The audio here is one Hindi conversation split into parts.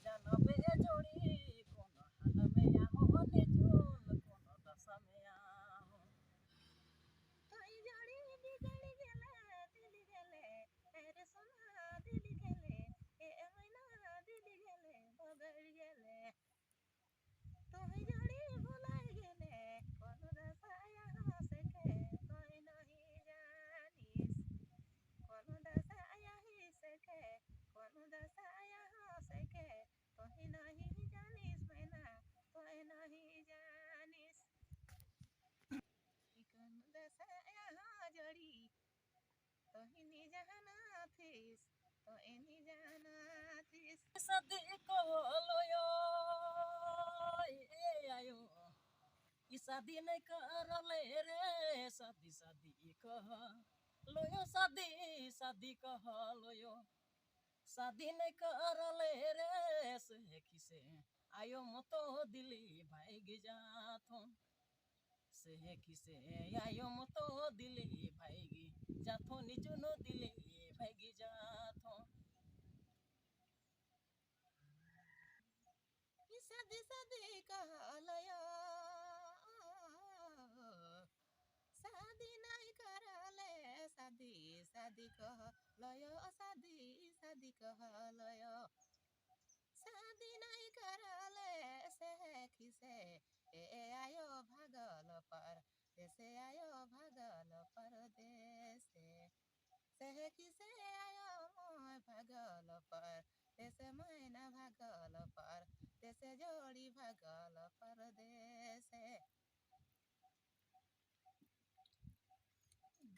जानबे जोड़ी कोनो हाल में आहो निजुल कोनो दशा में आहो तोई जोड़ी बिगड़ गेले दिल गेले रे सोना दिल गेले ए मैना दिल गेले बगड़ गेले तोई जोड़ी भुलाए गेले कोनो दशा यहाँ से के कोई नहीं जानिस कोनो दशा यही से के कोनो दशा यहाँ से के तोही नहीं जानिस मैना तोही नहीं जानिस कोनो दशा यहाँ जोड़ी तोही नहीं जाना थिस तो एनी जाना थिस सदी को लोयो ए आयो ई शादी नहीं करले रे शादी शादी कह लोयो शादी शादी कह लोयो शादी नहीं करले रे से खिसे आयो मतो दिली भाग जाथो से खिसे आयो मतो दिली भाग जाथो निजुनो दिली भाग जाथो शादी शादी कहलयो शादी नहीं करले शादी शादी कहलयो शादी शादी कहलयो शादी नहीं करले से खिसे ए आयो भागल पर देसे आयो भागल परदेश से खिसे आयो मोय भागल पर देसे मैना भागल पर देसे जोड़ी भागल परदेश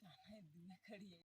गाना दुआ खड़ी